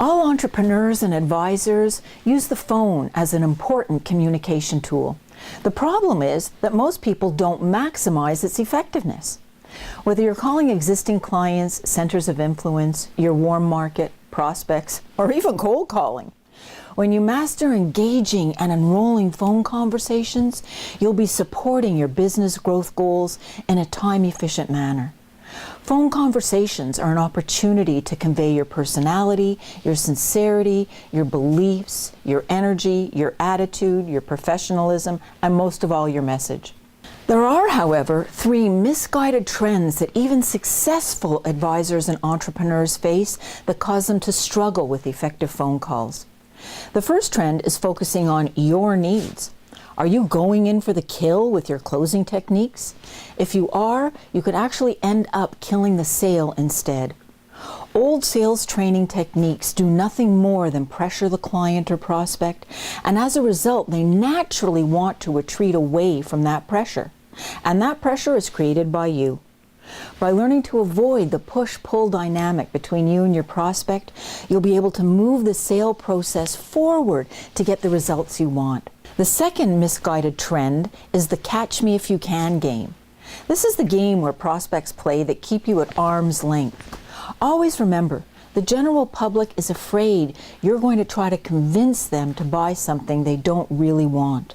All entrepreneurs and advisors use the phone as an important communication tool. The problem is that most people don't maximize its effectiveness. Whether you're calling existing clients, centers of influence, your warm market, prospects, or even cold calling, when you master engaging and enrolling phone conversations, you'll be supporting your business growth goals in a time-efficient manner. Phone conversations are an opportunity to convey your personality, your sincerity, your beliefs, your energy, your attitude, your professionalism, and most of all, your message. There are, however, 3 misguided trends that even successful advisors and entrepreneurs face that cause them to struggle with effective phone calls. The first trend is focusing on your needs. Are you going in for the kill with your closing techniques? If you are, you could actually end up killing the sale instead. Old sales training techniques do nothing more than pressure the client or prospect, and as a result, they naturally want to retreat away from that pressure. And that pressure is created by you. By learning to avoid the push-pull dynamic between you and your prospect, you'll be able to move the sale process forward to get the results you want. The second misguided trend is the catch me if you can game. This is the game where prospects play that keep you at arm's length. Always remember, the general public is afraid you're going to try to convince them to buy something they don't really want.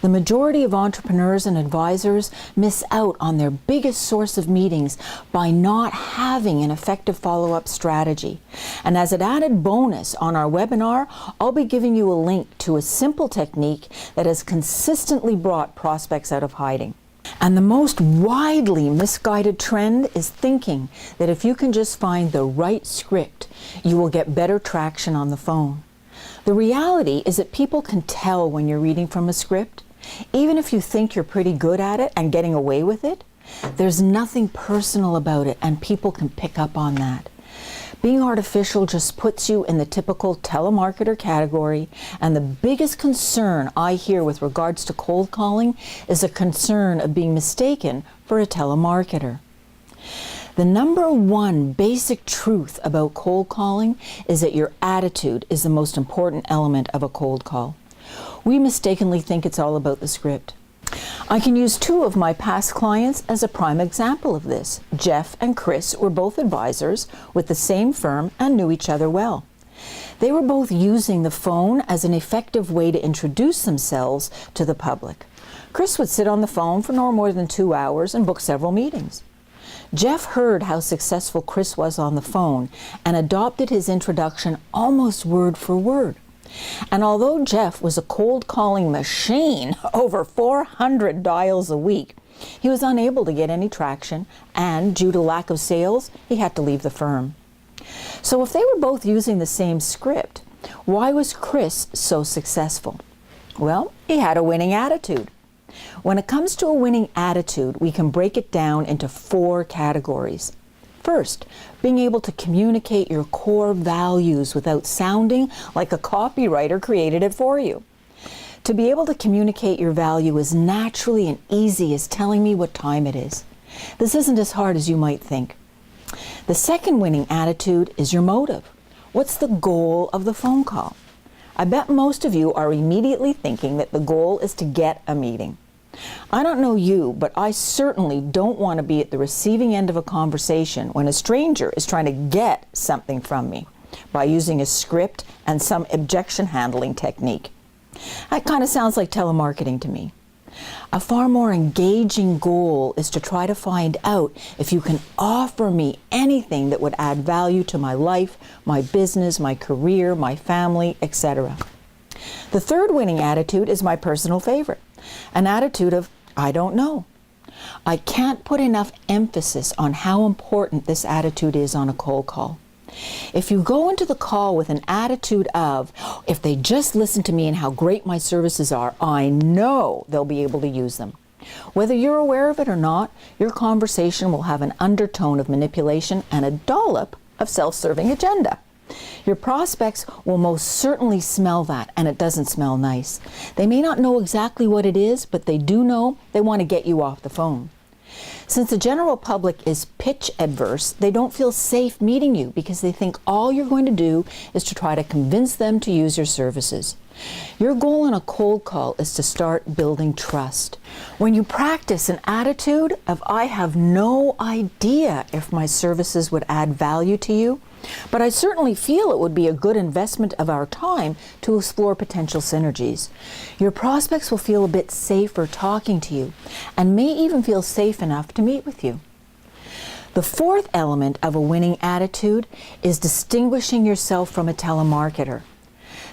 The majority of entrepreneurs and advisors miss out on their biggest source of meetings by not having an effective follow-up strategy. And as an added bonus on our webinar, I'll be giving you a link to a simple technique that has consistently brought prospects out of hiding. And the most widely misguided trend is thinking that if you can just find the right script, you will get better traction on the phone. The reality is that people can tell when you're reading from a script. Even if you think you're pretty good at it and getting away with it, there's nothing personal about it, and people can pick up on that. Being artificial just puts you in the typical telemarketer category, and the biggest concern I hear with regards to cold calling is a concern of being mistaken for a telemarketer. The number one basic truth about cold calling is that your attitude is the most important element of a cold call. We mistakenly think it's all about the script. I can use 2 of my past clients as a prime example of this. Jeff and Chris were both advisors with the same firm and knew each other well. They were both using the phone as an effective way to introduce themselves to the public. Chris would sit on the phone for no more than 2 hours and book several meetings. Jeff heard how successful Chris was on the phone and adopted his introduction almost word for word. And although Jeff was a cold calling machine, over 400 dials a week, he was unable to get any traction, and due to lack of sales, he had to leave the firm. So if they were both using the same script, why was Chris so successful? Well, he had a winning attitude. When it comes to a winning attitude, we can break it down into 4 categories. First, being able to communicate your core values without sounding like a copywriter created it for you. To be able to communicate your value is naturally and easy as telling me what time it is. This isn't as hard as you might think. The second winning attitude is your motive. What's the goal of the phone call? I bet most of you are immediately thinking that the goal is to get a meeting. I don't know you, but I certainly don't want to be at the receiving end of a conversation when a stranger is trying to get something from me by using a script and some objection handling technique. That kind of sounds like telemarketing to me. A far more engaging goal is to try to find out if you can offer me anything that would add value to my life, my business, my career, my family, etc. The third winning attitude is my personal favorite, an attitude of, I don't know. I can't put enough emphasis on how important this attitude is on a cold call. If you go into the call with an attitude of, if they just listen to me and how great my services are, I know they'll be able to use them. Whether you're aware of it or not, your conversation will have an undertone of manipulation and a dollop of self-serving agenda. Your prospects will most certainly smell that, and it doesn't smell nice. They may not know exactly what it is, but they do know they want to get you off the phone. Since the general public is pitch adverse, they don't feel safe meeting you because they think all you're going to do is to try to convince them to use your services. Your goal in a cold call is to start building trust. When you practice an attitude of, I have no idea if my services would add value to you, but I certainly feel it would be a good investment of our time to explore potential synergies, your prospects will feel a bit safer talking to you and may even feel safe enough to meet with you. The fourth element of a winning attitude is distinguishing yourself from a telemarketer.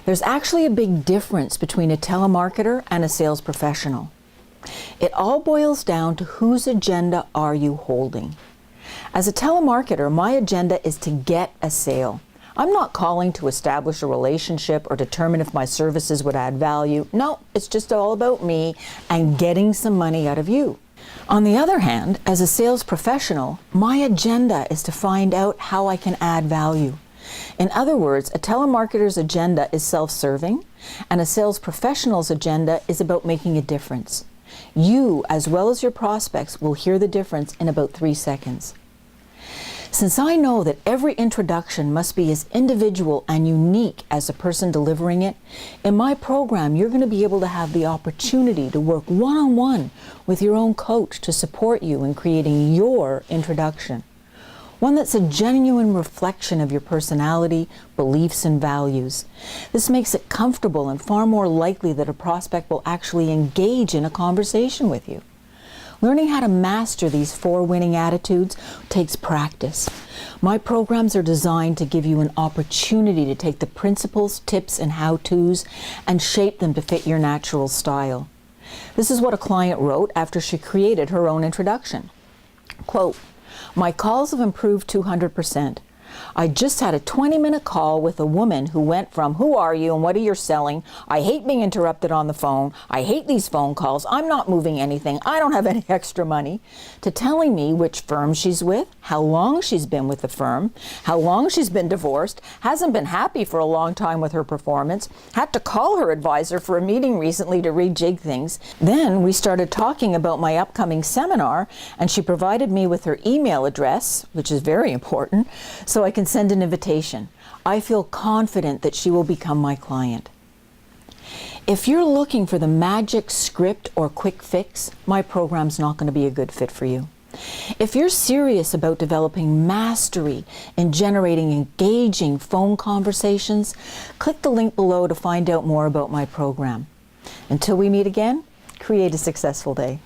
There's actually a big difference between a telemarketer and a sales professional. It all boils down to whose agenda are you holding. As a telemarketer, my agenda is to get a sale. I'm not calling to establish a relationship or determine if my services would add value. No, it's just all about me and getting some money out of you. On the other hand, as a sales professional, my agenda is to find out how I can add value. In other words, a telemarketer's agenda is self-serving, and a sales professional's agenda is about making a difference. You, as well as your prospects, will hear the difference in about 3 seconds. Since I know that every introduction must be as individual and unique as the person delivering it, in my program you're going to be able to have the opportunity to work one-on-one with your own coach to support you in creating your introduction. One that's a genuine reflection of your personality, beliefs, and values. This makes it comfortable and far more likely that a prospect will actually engage in a conversation with you. Learning how to master these 4 winning attitudes takes practice. My programs are designed to give you an opportunity to take the principles, tips, and how-tos and shape them to fit your natural style. This is what a client wrote after she created her own introduction. Quote, "My calls have improved 200%. I just had a 20-minute call with a woman who went from, 'Who are you and what are you selling? I hate being interrupted on the phone. I hate these phone calls. I'm not moving anything. I don't have any extra money,' to telling me which firm she's with, how long she's been with the firm, how long she's been divorced, hasn't been happy for a long time with her performance, had to call her advisor for a meeting recently to rejig things. Then we started talking about my upcoming seminar, and she provided me with her email address, which is very important, so I can send an invitation. I feel confident that she will become my client." If you're looking for the magic script or quick fix, my program's not going to be a good fit for you. If you're serious about developing mastery in generating engaging phone conversations, click the link below to find out more about my program. Until we meet again, create a successful day.